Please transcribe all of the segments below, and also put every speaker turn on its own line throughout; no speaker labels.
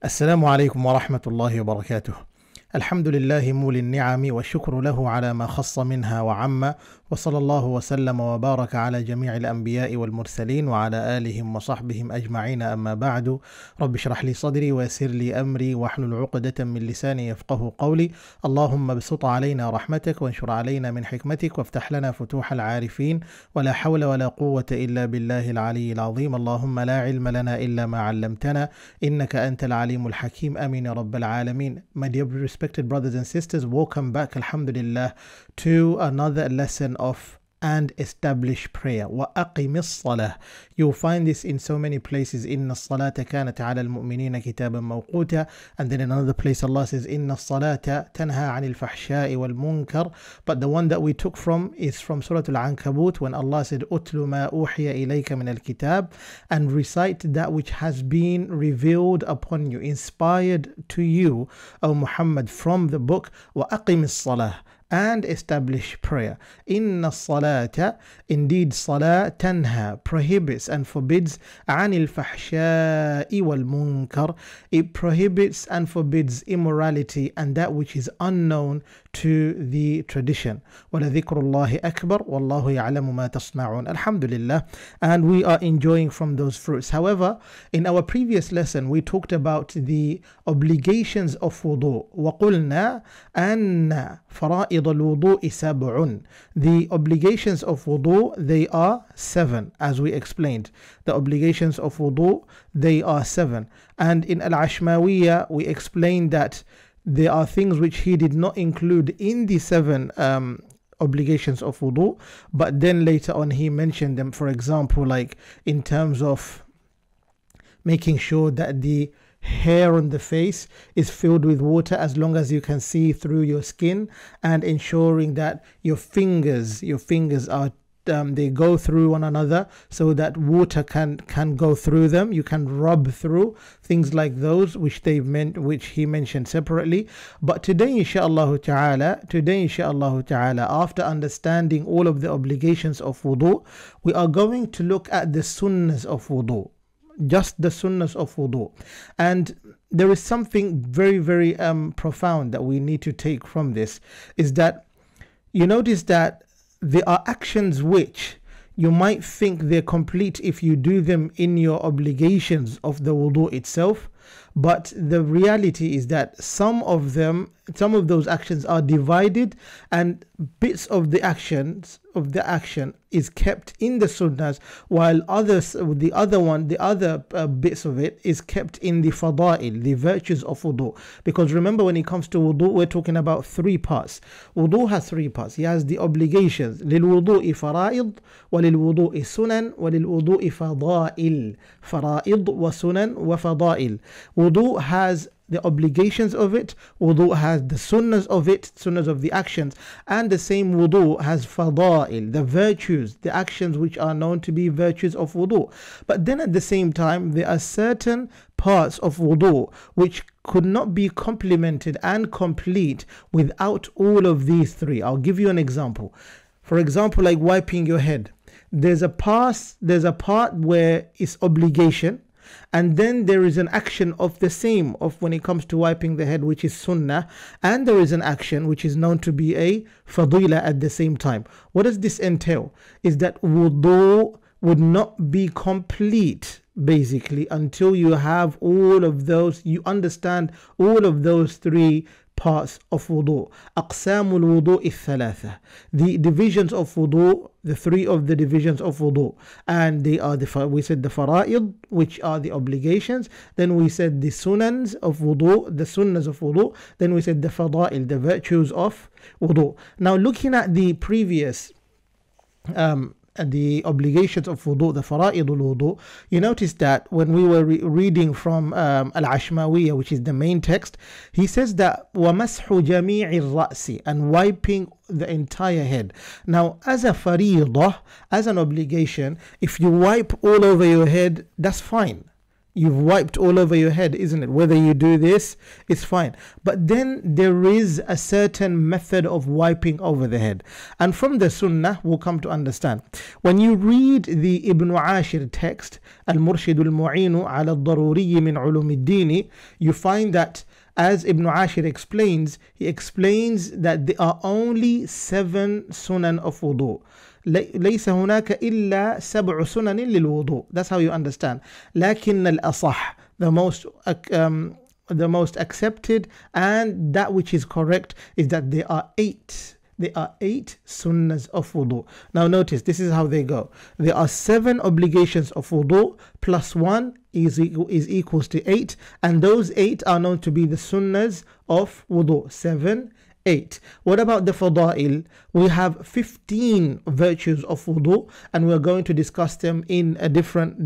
السلام عليكم ورحمة الله وبركاته. الحمد لله مولي النعم والشكر له على ما خص منها وعم، وصلى الله وسلم وبارك على جميع الأنبياء والمرسلين وعلى آلهم وصحبهم أجمعين. أما بعد، رب اشرح لي صدري ويسر لي أمري واحلل عقدة من لساني يفقه قولي. اللهم ابسط علينا رحمتك وانشر علينا من حكمتك وافتح لنا فتوح العارفين، ولا حول ولا قوة إلا بالله العلي العظيم. اللهم لا علم لنا إلا ما علمتنا إنك أنت العليم الحكيم. آمين يا رب العالمين. My dear respected brothers and sisters, welcome back, alhamdulillah, to another lesson of and establish prayer. وَأَقِمِ الصَّلَاةِ. You'll find this in so many places. إِنَّ الصَّلَاةَ كَانَتْ عَلَى الْمُؤْمِنِينَ كِتَابًا مَوْقُوتًا. And then in another place Allah says إِنَّ الصَّلَاةَ تَنْهَى عَنِ الْفَحْشَاءِ وَالْمُنْكَرِ. But the one that we took from is from Surah Al-Ankabut, when Allah said أُتْلُ مَا أُوحِيَ إِلَيْكَ مِنَ الْكِتَابِ, and recite that which has been revealed upon you, inspired to you, O Muhammad, from the book. وَأَقِمِ الصَّلَاةِ, and establish prayer. Inna salata, indeed salah, tanha, prohibits and forbids, anil fahsha'i wal munkar, it prohibits and forbids immorality and that which is unknown to the tradition. Wala dhikrullahi akbar, wallahu ya'lamu ma tasna'un. Alhamdulillah. And we are enjoying from those fruits. However, in our previous lesson we talked about the obligations of wudu. وَقُلْنَا أَنَّ فَرَائِضَ الْوُضُوءِ سَبْعٌ. The obligations of wudu, they are 7, as we explained. The obligations of wudu, they are 7. And in Al-Ashmawiyya we explained that there are things which he did not include in the 7 obligations of wudu, but then later on he mentioned them. For example, like in terms of making sure that the hair on the face is filled with water as long as you can see through your skin, and ensuring that your fingers are they go through one another so that water can go through them. You can rub through things like those which he mentioned separately. But today inshallah ta'ala, after understanding all of the obligations of wudu, we are going to look at the sunnahs of wudu, just the sunnahs of wudu. And there is something very, very profound that we need to take from this, is that you notice that there are actions which you might think they're complete if you do them in your obligations of the wudu itself, but the reality is that some of those actions are divided, and bits of the action is kept in the sunnahs, while the other bits of it is kept in the fada'il, the virtues of wudu. Because remember, when it comes to wudu, we're talking about 3 parts. Wudu has 3 parts. He has the obligations, lil wudu'i fara'id, wa lil wudu'i sunan, wa lil wudu'i fada'il. Fara'id wa sunan wa fada'il. Wudu has the obligations of it, wudu has the sunnahs of it, sunnahs of the actions, and the same wudu has fada'il, the virtues, the actions which are known to be virtues of wudu. But then at the same time, there are certain parts of wudu which could not be complemented and complete without all of these 3. I'll give you an example. For example, like wiping your head. There's a part where it's obligation, and then there is an action of the same of when it comes to wiping the head, which is sunnah, and there is an action which is known to be a fadila at the same time. What does this entail? Is that wudu would not be complete basically until you have all of those, you understand all of those 3 parts of wudu. Aqsamul wudu thalatha, the divisions of wudu, the 3 of the divisions of wudu, and they are we said the fara'id, which are the obligations, then we said the sunans of wudu, the sunnahs of wudu, then we said the fada'il, the virtues of wudu. Now looking at the previous the obligations of wudu, the fara'idul wudu, you notice that when we were reading from Al-Ashmawiyya, which is the main text, he says that وَمَسْحُ جَمِيعِ الرَّأْسِ, and wiping the entire head. Now as a faridah, as an obligation, if you wipe all over your head, that's fine. You've wiped all over your head, isn't it? Whether you do this, it's fine. But then there is a certain method of wiping over the head. And from the Sunnah, we'll come to understand. When you read the Ibn Ashir text, Al-Murshid al-Mu'inu ala al-Daruri min ulum al-Dini, you find that as Ibn Ashir explains, he explains that there are only 7 sunan of wudu. ليس هناك إلا 7 سنن للوضوء. That's how you understand. لكن الأصح, the most accepted and that which is correct is that there are 8. There are 8 sunnahs of wudu. Now notice, this is how they go. There are 7 obligations of wudu plus 1 is equals to 8, and those 8 are known to be the sunnahs of wudu. 7, 8. What about the fada'il? We have 15 virtues of wudu, and we're going to discuss them in a different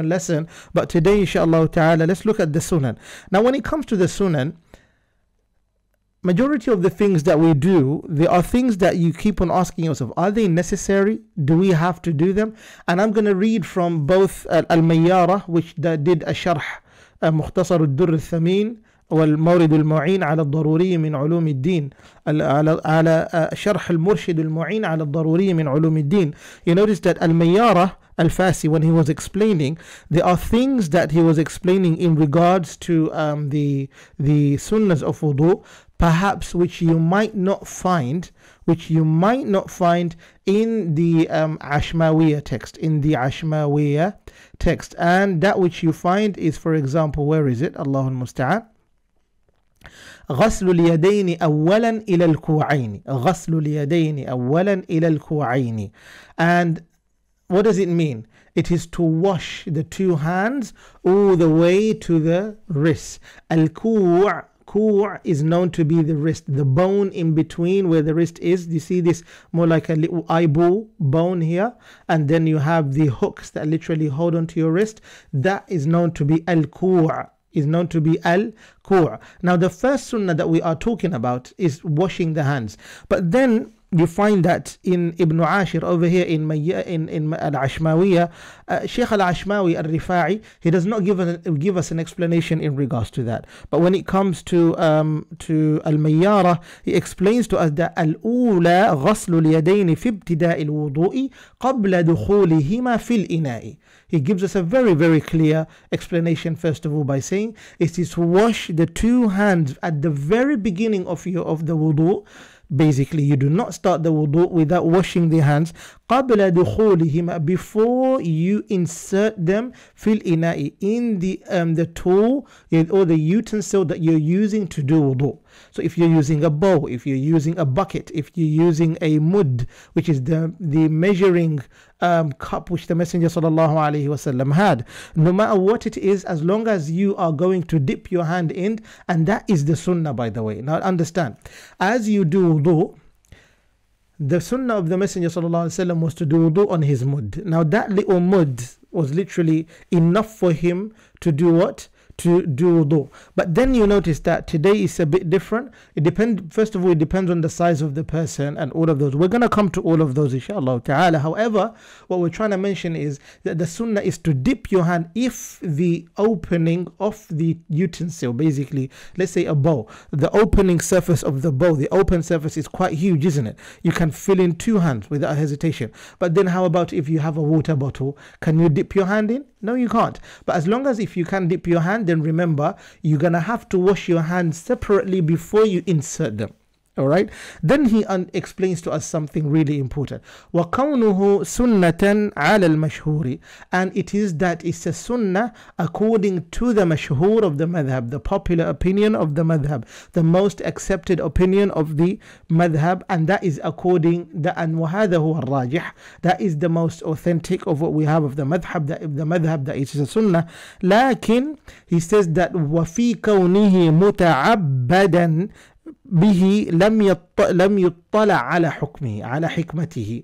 lesson. But today, inshallah ta'ala, let's look at the sunan. Now, when it comes to the sunan, majority of the things that we do, there are things that you keep on asking yourself, are they necessary? Do we have to do them? And I'm going to read from both Al-Mayyara, which did a sharh, Mukhtasar al-Durr al-Thamin, والمورد المعين على الضروري من علوم الدين على شرح المرشد المعين على الضروري من علوم الدين. You notice that Al-Mayyara Al-Fasi, when he was explaining, there are things that he was explaining in regards to the sunnahs of wudu, perhaps which you might not find in the Ashmawiya text, and that which you find is, for example, where is it? Allahul Musta'an. غسل اليدين أولا إلى الكوعين. غسل اليدين أولا إلى الكوعين. And what does it mean? It is to wash the 2 hands all the way to the wrist. Al-ku' is known to be the wrist, the bone in between where the wrist is. You see this more like a little eyeball bone here, and then you have the hooks that literally hold onto your wrist. That is known to be al-ku'. Now the first sunnah that we are talking about is washing the hands, but then you find that in Ibn Ashir over here in Al-Ashmawiya, Sheikh Al-Ashmawi Al-Rifa'i, he does not give us an explanation in regards to that. But when it comes to Al-Mayyara, he explains to us that Al-Ula غسل اليدين في ابتداء الوضوء قبل دخولهما في الإناء. He gives us a very, very clear explanation, first of all, by saying it is to wash the 2 hands at the very beginning of the wudu. Basically, you do not start the wudu without washing the hands. قبل دخولهما, before you insert them fil ina'i, in the tool or the utensil that you're using to do wudu. So if you're using a bowl, if you're using a bucket, if you're using a mud, which is the measuring cup which the Messenger sallallahu alaihi wasallam had, no matter what it is, as long as you are going to dip your hand in, and that is the sunnah, by the way. Now understand, as you do wudu, the sunnah of the Messenger sallallahu alaihi wasallam was to do wudu on his mud. Now that little mud was literally enough for him to do what? To do wudu. But then you notice that today is a bit different. It depends, first of all, it depends on the size of the person and all of those. We're going to come to all of those inshallah ta'ala. However, what we're trying to mention is that the sunnah is to dip your hand if the opening of the utensil, basically, let's say a bowl, the opening surface of the bowl, the open surface is quite huge, isn't it? You can fill in 2 hands without hesitation. But then how about if you have a water bottle? Can you dip your hand in? No, you can't. But as long as if you can dip your hand, then remember, you're going to have to wash your hands separately before you insert them. Alright, then he explains to us something really important. وَكَوْنُهُ سُنَّةً عَلَى الْمَشْهُورِ, and it is that it's a sunnah according to the mashhur of the madhab, the popular opinion of the madhab, the most accepted opinion of the madhab, and that is according the وَهَذَا هُوَ الرَّاجِحِ, that is the most authentic of what we have of the madhab, that is a sunnah. Lakin, he says that وَفِي كَوْنِهِ مُتَعَبَّدًا به لم يطلع على حكمته.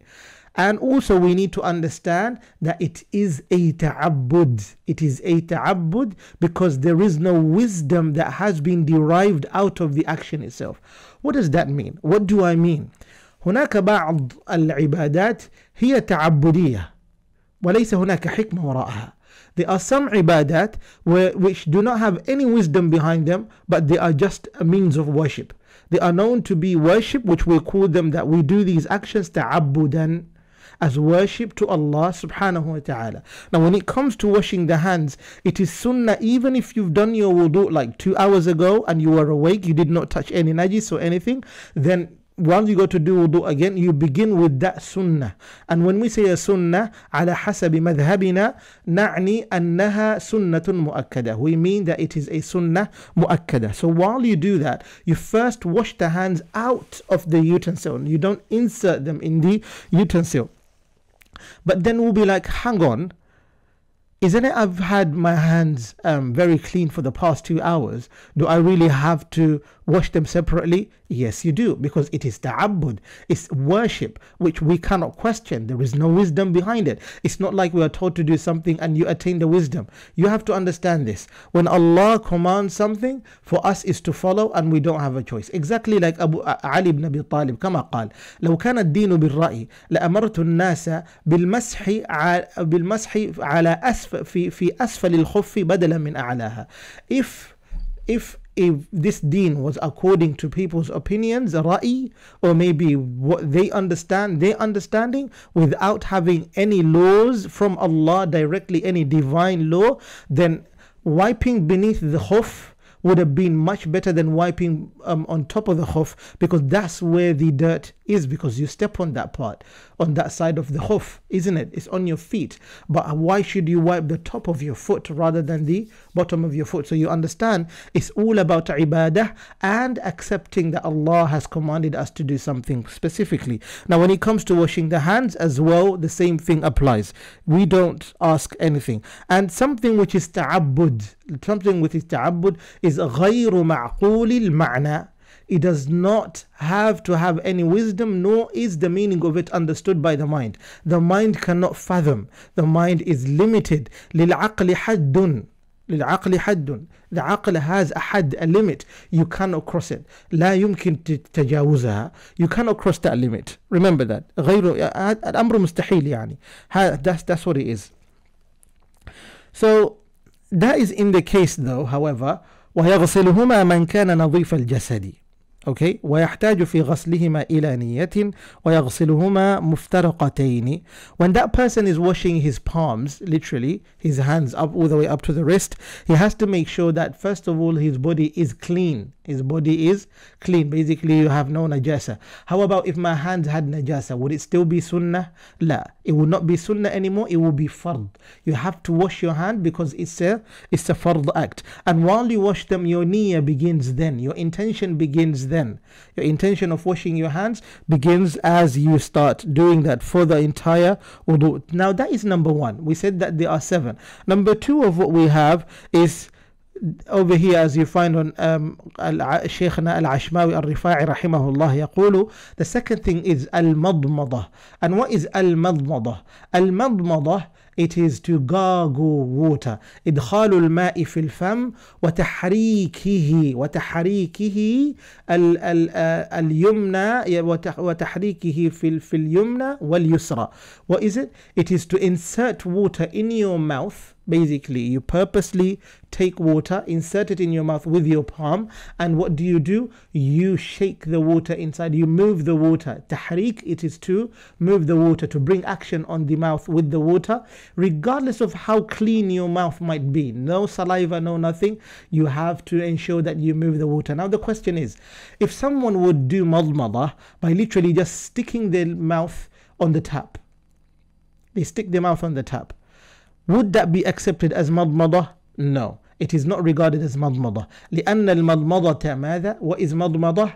And also we need to understand that it is a ta'abbud. It is a ta'abbud because there is no wisdom that has been derived out of the action itself. What does that mean? What do I mean? هناك بعض العبادات هي تعبدية وليس هناك حكمة وراءها. There are some ibadat which do not have any wisdom behind them, but they are just a means of worship. They are known to be worship, which we call them that we do these actions ta'abbudan, as worship to Allah subhanahu wa ta'ala. Now when it comes to washing the hands, it is sunnah even if you've done your wudu like 2 hours ago and you were awake, you did not touch any najis or anything, then once you go to do wudu again, you begin with that sunnah. And when we say a sunnah, على حسب مذهبنا نعني أنها سنة مؤكدة. We mean that it is a sunnah مؤكدة. So while you do that, you first wash the hands out of the utensil. You don't insert them in the utensil. But then we'll be like, hang on, isn't it I've had my hands very clean for the past 2 hours? Do I really have to wash them separately? Yes, you do, because it is ta'abbud. It's worship, which we cannot question. There is no wisdom behind it. It's not like we are told to do something and you attain the wisdom. You have to understand this. When Allah commands something, for us is to follow and we don't have a choice. Exactly like Abu Ali ibn Abi Talib, كما قال لو كان الدين بالرأي لأمرت الناس بالمسح على في أسفل الخف بدلا من أعلاها. If this deen was according to people's opinions, ra'i, or maybe what they understand, their understanding, without having any laws from Allah directly, any divine law, then wiping beneath the khuf would have been much better than wiping on top of the khuf, because that's where the dirt is, because you step on that part, on that side of the khuf, isn't it? It's on your feet. But why should you wipe the top of your foot rather than the bottom of your foot? So you understand, it's all about ibadah and accepting that Allah has commanded us to do something specifically. Now when it comes to washing the hands as well, the same thing applies. We don't ask anything. And something which is ta'abbud, something which is ta'abbud is غير معقول المعنى. It does not have to have any wisdom, nor is the meaning of it understood by the mind. The mind cannot fathom. The mind is limited. للعقل حد. للعقل حد. The aql has a had, a limit. You cannot cross it. لا يمكن تجاوزها. You cannot cross that limit. Remember that. غير الأمر مستحيل يعني. That's what it is. So that is in the case though, however, ويغسلهما من كان نظيف الجسد. Okay, ويحتاج في غسلهما إلى نية ويغسلهما مفترقتين. When that person is washing his palms, literally his hands up all the way up to the wrist, he has to make sure that first of all his body is clean. His body is clean. Basically you have no najasa. How about if my hands had najasa? Would it still be sunnah? La. It will not be sunnah anymore. It will be fard. You have to wash your hand because it's a fard act. And while you wash them, your niyyah begins then. Your intention begins then. Your intention of washing your hands begins as you start doing that for the entire wudu. Now that is number one. We said that there are 7. Number 2 of what we have is over here, as you find on Shaykhna Al-Ashmawi Al-Rifa'i rahimahullah يقول, the second thing is Al-Madmadah. And what is Al-Madmadah? Al-Madmadah, it is to gargle water. إدخال الماء في الفم وتحريكه اليمنى وتحريكه في اليمنى واليسرى. What is it? It is to insert water in your mouth. Basically, you purposely take water, insert it in your mouth with your palm, and what do? You shake the water inside, you move the water. Tahrik, it is to move the water, to bring action on the mouth with the water, regardless of how clean your mouth might be. No saliva, no nothing. You have to ensure that you move the water. Now the question is, if someone would do madmadah by literally just sticking their mouth on the tap, they stick their mouth on the tap, would that be accepted as madmadah? No, it is not regarded as madmadah. لأن المضمضة ماذا؟ وإذ مضمضة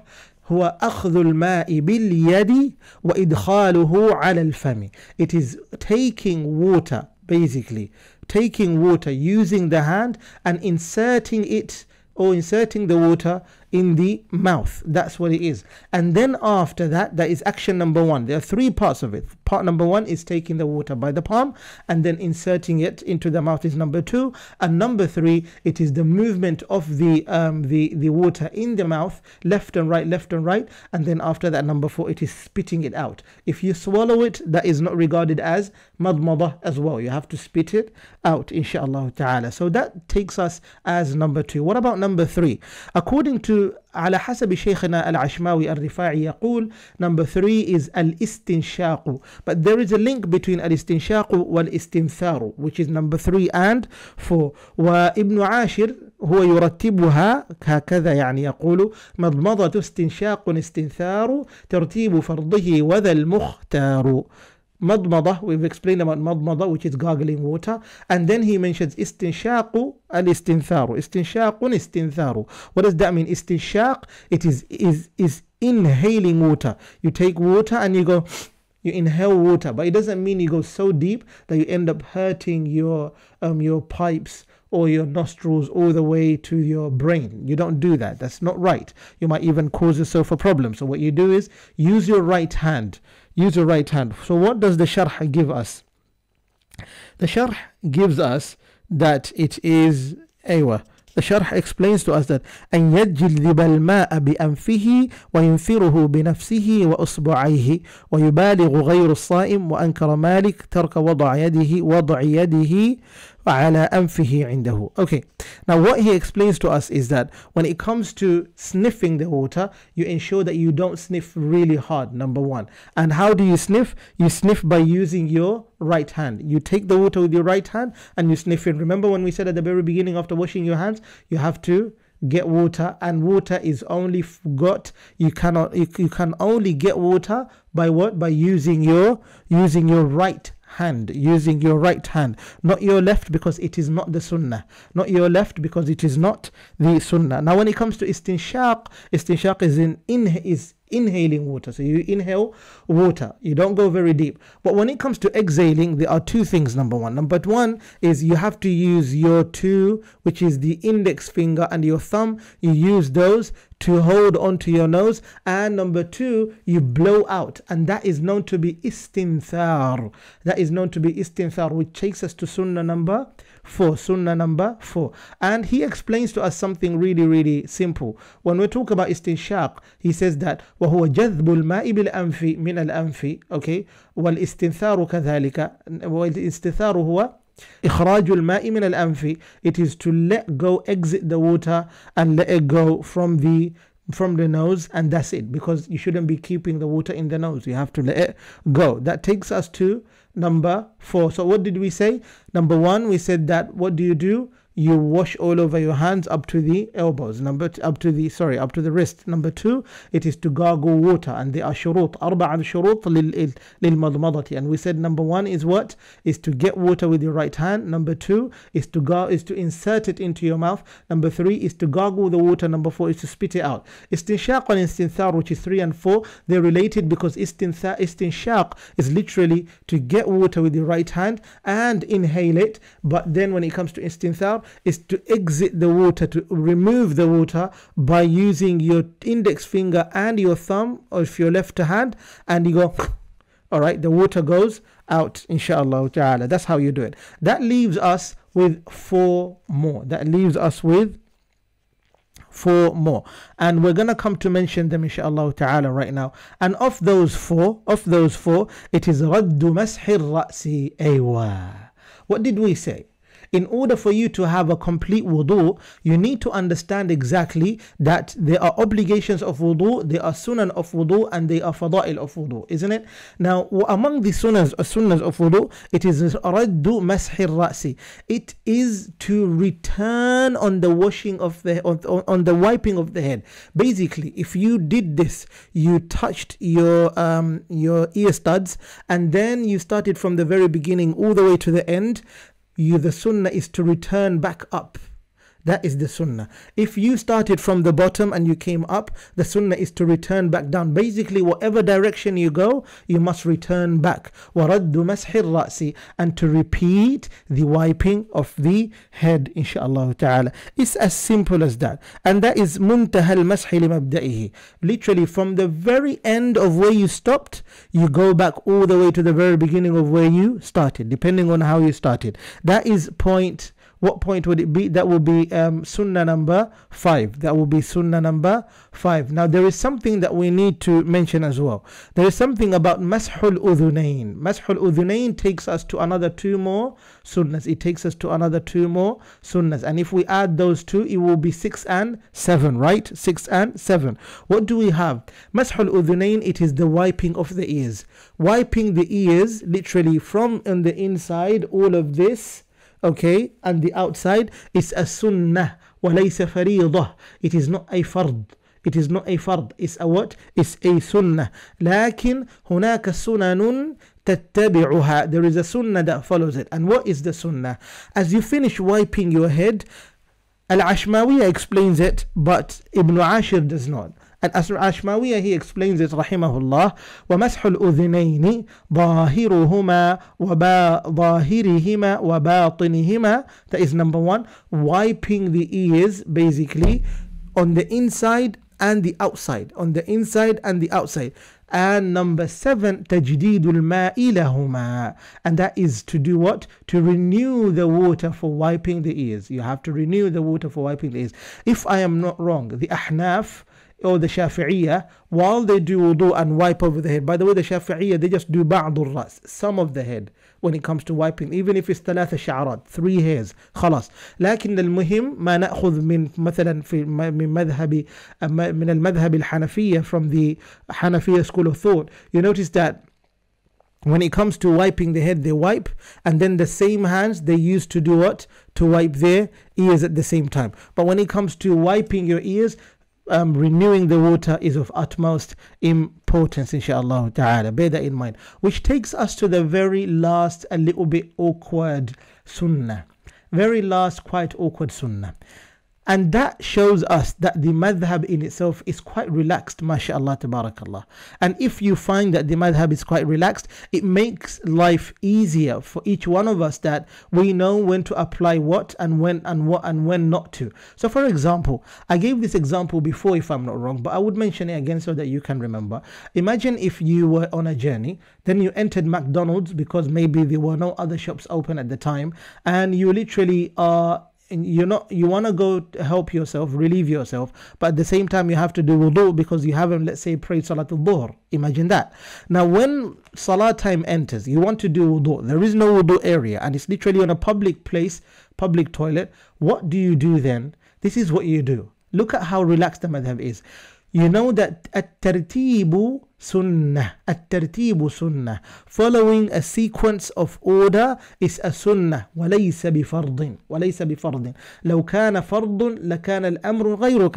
هو أخذ الماء باليد وإدخاله على الفم. It is taking water, basically taking water using the hand and inserting it, or inserting the water in the mouth. That's what it is. And then after that, that is action number one. There are three parts of it. Part number one is taking the water by the palm and then inserting it into the mouth is number two. And number three, it is the movement of the water in the mouth, left and right, left and right. And then after that, number four, it is spitting it out. If you swallow it, that is not regarded as madmadah as well. You have to spit it out, inshaAllah ta'ala. So that takes us as number two. What about number three? According to على حسب شيخنا العشماوي الرفاعي يقول number three is الاستنشاق, but there is a link between الاستنشاق والاستنثار, which is number three and four. وابن عاشر هو يرتبها هكذا, يعني يقول مضمضة استنشاق استنثار ترتيب فرضه وذا المختار. Madmada, we've explained about madmada, which is gargling water, and then he mentions istinshaqu al-istintharu. Istinshaqun istintharu. What does that mean? Istinshaq, it is inhaling water. You take water and you inhale water, but it doesn't mean you go so deep that you end up hurting your pipes or your nostrils all the way to your brain. You don't do that. That's not right. You might even cause yourself a problem. So what you do is use your right hand. Use your right hand. So what does the sharh give us? The sharh gives us that it is the sharh explains to us that أن يجلب الماء بأنفه وينثره بنفسه وأصبعيه ويبالغ غير الصائم وأنكر مالك ترك وضع يده على أنفه عنده. Okay, now what he explains to us is that when it comes to sniffing the water, you ensure that you don't sniff really hard, number one. And how do you sniff? You sniff by using your right hand. You take the water with your right hand and you sniff it. Remember when we said at the very beginning, after washing your hands, you have to get water, and water is only got, you can only get water by what? By using your right hand, using your right hand, not your left, because it is not the sunnah. Not your left, because it is not the sunnah. Now when it comes to istinshaq is inhaling water. So you inhale water, you don't go very deep. But when it comes to exhaling, there are two things. Number one is you have to use your two, which is the index finger and your thumb. You use those to hold onto your nose, and number two, you blow out, and that is known to be istinthar. That is known to be istinthar, which takes us to sunnah number 4. Sunnah number 4. And he explains to us something really, really simple. When we talk about istinshaq, he says that وهو جذب الماء بالأنف من الأنف. Okay, والاستنثار كذلك. والاستنثار هو إخراج الماء من الأنف. It is to let go, exit the water and let it go from the nose, and that's it, because you shouldn't be keeping the water in the nose. You have to let it go. That takes us to number 4. So what did we say? Number 1, we said that what do? You wash all over your hands up to the elbows. Up to the wrist. Number 2, it is to gargle water, and there are shurut, أربعة شروط للمضمضة. And we said number 1 is what? Is to get water with your right hand. Number 2 is to insert it into your mouth. Number 3 is to gargle the water. Number 4 is to spit it out. Istinshaq and istinthar, which is 3 and 4, they're related because istinshaq is literally to get water with your right hand and inhale it. But then when it comes to istinthar, is to exit the water, to remove the water by using your index finger and your thumb, or if your left hand, and you go alright, the water goes out, inshallah ta'ala. That's how you do it. That leaves us with 4 more. And we're gonna come to mention them inshallah ta'ala right now. And of those four, it is raddu mashir ra'si. Aywa. What did we say? In order for you to have a complete wudu, you need to understand exactly that there are obligations of wudu, there are sunan of wudu, and there are fada'il of wudu, isn't it? Now, among the sunnahs of wudu, it is raddu mashir ra'si. It is to return on the washing of on the wiping of the head. Basically, if you did this, you touched your ear studs, and then you started from the very beginning all the way to the end, the sunnah is to return back up. That is the sunnah. If you started from the bottom and you came up, the sunnah is to return back down. Basically, whatever direction you go, you must return back. وَرَدُّ مَسْحِ الرَّأْسِ, and to repeat the wiping of the head, inshaAllah ta'ala. It's as simple as that. And that is مُنْتَهَى الْمَسْحِ لِمَبْدَئِهِ. Literally, from the very end of where you stopped, you go back all the way to the very beginning of where you started, depending on how you started. That is point. What point would it be? That will be sunnah number 5. That will be sunnah number 5. Now there is something that we need to mention as well. There is something about mashul udhunain. Mashul udhunain takes us to another 2 more sunnahs. It takes us to another 2 more sunnahs. And if we add those 2, it will be 6 and 7, right? 6 and 7. What do we have? Mashul udhunain, it is the wiping of the ears. Wiping the ears, literally from on the inside, all of this, okay, and the outside is a sunnah, walaysa faridah. It is not a fard. It is not a fard. It's a what? It's a sunnah. لكن هناك سنن تتبعها. There is a sunnah that follows it. And what is the sunnah? As you finish wiping your head, Al-Ashmawiyah explains it, but Ibn Ashir does not. And Ashmawiyah, he explains it, rahimahullah, وَمَسْحُ الْأُذُنَيْنِ ظَاهِرُهُمَا وَظَاهِرِهِمَا وَبَاطِنِهِمَا. That is number 1. Wiping the ears, basically, on the inside and the outside. On the inside and the outside. And number 7, تَجْدِيدُ الْمَاءِ لَهُمَا. And that is to do what? To renew the water for wiping the ears. You have to renew the water for wiping the ears. If I am not wrong, the Ahnaf or the Shafi'iyah, while they do wudu and wipe over the head, by the way, the Shafi'iyah, they just do ba'd al-ras, some of the head, when it comes to wiping, even if it's ثلاثة شعرات, 3 hairs, خلاص. لكن المهم ما نأخذ من مثلا في من مذهب من المذهب الحنفية, from the Hanafiya school of thought, you notice that when it comes to wiping the head, they wipe, and then the same hands they used to do what? To wipe their ears at the same time. But when it comes to wiping your ears, renewing the water is of utmost importance, inshaAllah ta'ala. Bear that in mind. Which takes us to the very last, a little bit awkward sunnah. Very last, quite awkward sunnah. And that shows us that the madhab in itself is quite relaxed, mashallah, tabarakallah. And if you find that the madhab is quite relaxed, it makes life easier for each one of us, that we know when to apply what and when and what and when not to. So for example, I gave this example before, if I'm not wrong, but I would mention it again so that you can remember. Imagine if you were on a journey, then you entered McDonald's because maybe there were no other shops open at the time, and you literally are you want to go help yourself, relieve yourself, but at the same time you have to do wudu because you haven't, let's say, prayed Salatul Dhuhr. Imagine that. Now when Salah time enters, you want to do wudu. There is no wudu area and it's literally on a public place, public toilet. What do you do then? This is what you do. Look at how relaxed the madhab is. You know that at-tartibu sunnah. At-tartibu sunnah. Following a sequence of order is a sunnah. وَلَيْسَ بِفَرْضٍ. وَلَيْسَ بِفَرْضٍ. لو كان فرض لكان الأمر غير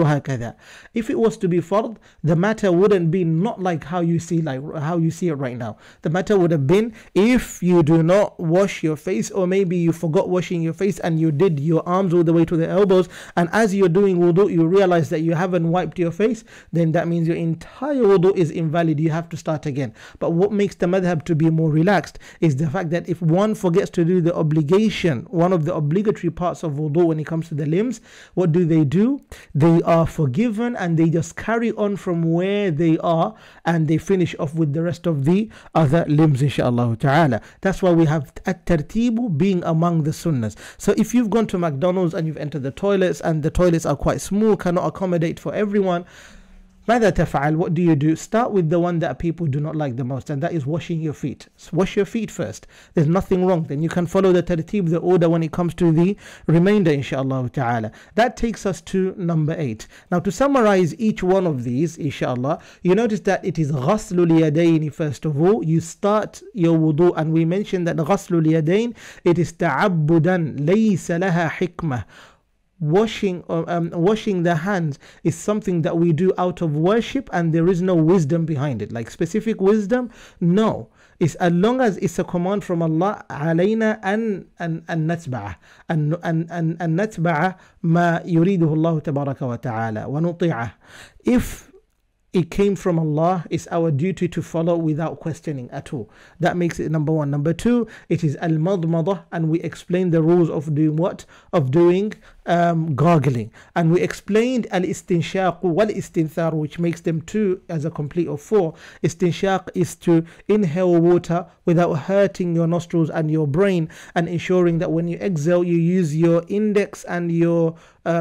هكذا. If it was to be fard, the matter wouldn't be not like how you see it right now. The matter would have been if you do not wash your face, or maybe you forgot washing your face and you did your arms all the way to the elbows, and as you're doing wudu you realize that you haven't wiped your face, then that means your entire wudu is invalid. You have to start again. But what makes the madhab to be more relaxed is the fact that if one forgets to do the obligation, one of the obligatory parts of wudu when it comes to the limbs, what do? They are forgiven and they just carry on from where they are and they finish off with the rest of the other limbs, inshaAllah ta'ala. That's why we have at-tartibu being among the sunnahs. So if you've gone to McDonald's and you've entered the toilets and the toilets are quite small, cannot accommodate for everyone, ماذا تفعل? What do you do? Start with the one that people do not like the most, and that is washing your feet. So wash your feet first. There's nothing wrong. Then you can follow the tartib, the order, when it comes to the remainder, inshallah ta'ala. That takes us to number 8. Now to summarize each one of these, inshallah, you notice that it is غسل اليدين. First of all, you start your wudu, and we mentioned that غسل اليدين, it is تعبدا ليس لها حكمة. Washing the hands is something that we do out of worship, and there is no wisdom behind it, like specific wisdom. No, is as long as it's a command from Allah, علينا أن نتبعه أن نتبع ما يريده الله تبارك وتعالى ونطيعه. If it came from Allah, it's our duty to follow without questioning at all. That makes it number one. Number two, it is al-madmadah, and we explained the rules of doing what? Of doing gargling. And we explained al-istinshaq wal-istinthar, which makes them two as a complete of four. Istinshaq is to inhale water without hurting your nostrils and your brain, and ensuring that when you exhale, you use your index and your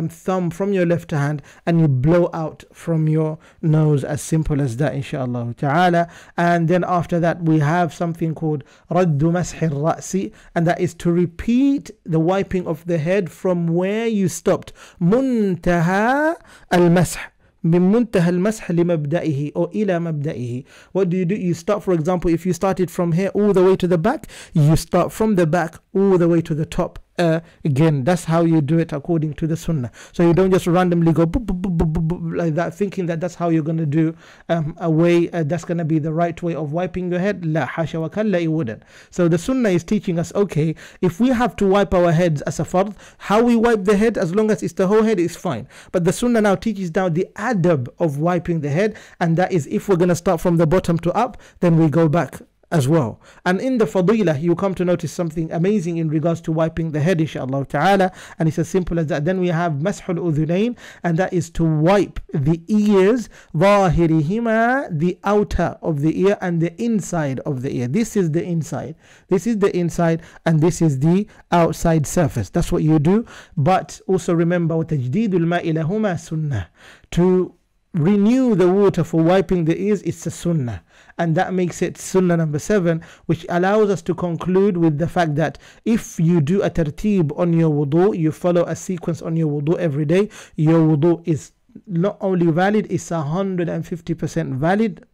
thumb from your left hand and you blow out from your nose, as simple as that, inshallah ta'ala. And then after that we have something called raddu mashi ra'si, and that is to repeat the wiping of the head from where you stopped. Muntaha al-mash, من منتهى المسح لمبدئه or إلى مبدئه. What do? You start, for example, if you started from here all the way to the back, you start from the back all the way to the top. Again, that's how you do it according to the sunnah. So you don't just randomly go boop, boop, boop, boop, boop, like that, thinking that that's how you're going to do a way that's going to be the right way of wiping your head. La hasha wa kalla, it wouldn't. So the sunnah is teaching us, okay, if we have to wipe our heads as a fard, how we wipe the head, as long as it's the whole head, is fine. But the sunnah now teaches down the adab of wiping the head, and that is if we're going to start from the bottom to up, then we go back as well. And in the fadilah, you come to notice something amazing in regards to wiping the head, inshallah ta'ala, and it's as simple as that. Then we have mashul udhunain, and that is to wipe the ears, ظاهرهما, the outer of the ear, and the inside of the ear. This is the inside, this is the inside, and this is the outside surface. That's what you do. But also remember, وَتَجْدِيدُ الْمَاءِ لَهُمَا sunnah, to renew the water for wiping the ears, it's a sunnah. And that makes it sunnah number 7, which allows us to conclude with the fact that if you do a tartib on your wudu, you follow a sequence on your wudu every day, your wudu is not only valid, it's 150% valid.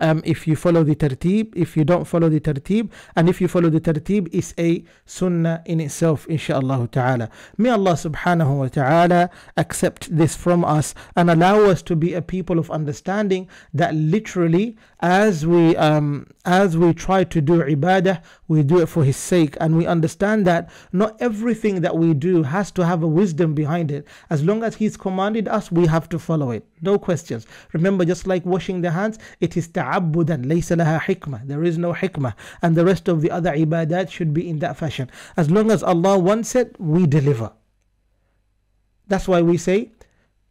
If you follow the tartib, if you don't follow the tartib, and if you follow the tartib, it's a sunnah in itself, inshaAllah ta'ala. May Allah subhanahu wa ta'ala accept this from us and allow us to be a people of understanding, that literally as we try to do ibadah, we do it for His sake, and we understand that not everything that we do has to have a wisdom behind it. As long as He's commanded us, we have to follow it, no questions. Remember, just like washing the hands, it is ta'abbudan, laysa laha hikmah, there is no hikmah, and the rest of the other ibadat should be in that fashion. As long as Allah wants it, we deliver. That's why we say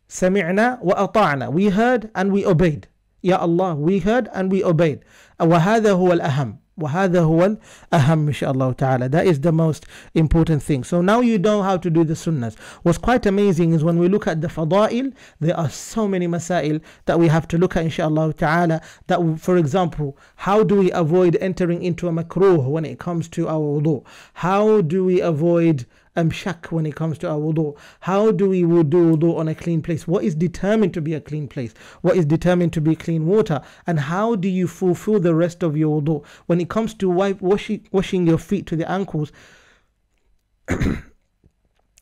sami'na wa ata'na, we heard and we obeyed. Ya Allah, we heard and we obeyed. وَهَذَا هُوَ الْأَهَمُ, وَهَذَا هُوَ الْأَهَمُ, inshaAllah ta'ala. That is the most important thing. So now you know how to do the sunnahs. What's quite amazing is when we look at the fada'il, there are so many masail that we have to look at, inshaAllah ta'ala. That, for example, how do we avoid entering into a makruh when it comes to our wudu? How do we avoid shak when it comes to our wudu? How do we do wudu on a clean place? What is determined to be a clean place? What is determined to be clean water? And how do you fulfill the rest of your wudu? When it comes to washing your feet to the ankles,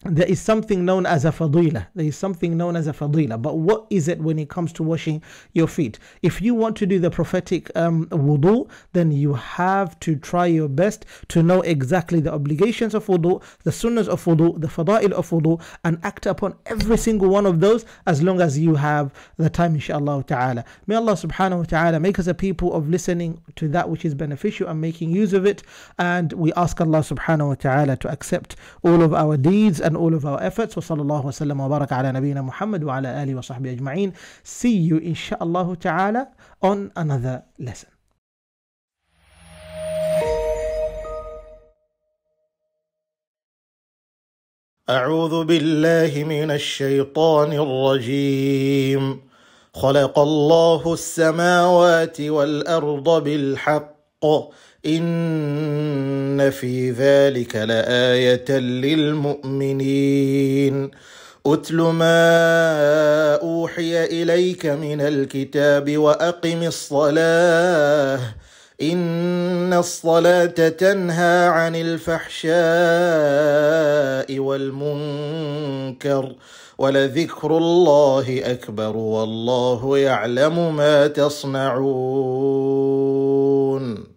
there is something known as a fadila. There is something known as a fadila. But what is it when it comes to washing your feet? If you want to do the prophetic wudu, then you have to try your best to know exactly the obligations of wudu, the sunnahs of wudu, the fada'il of wudu, and act upon every single one of those as long as you have the time, inshaAllah ta'ala. May Allah subhanahu wa ta'ala make us a people of listening to that which is beneficial and making use of it. And we ask Allah subhanahu wa ta'ala to accept all of our deeds and all of our efforts. Wa sallallahu wa sallam wa baraka ala nabiyyina Muhammad wa ala alihi wa sahbihi ajma'in. See you inshaAllah ta'ala on another lesson.
أعوذ بالله من الشيطان الرجيم. خلق الله السماوات والأرض بالحق إن في ذلك لآية للمؤمنين. أتل ما أوحي إليك من الكتاب وأقم الصلاة إن الصلاة تنهى عن الفحشاء والمنكر ولذكر الله أكبر والله يعلم ما تصنعون. يعملون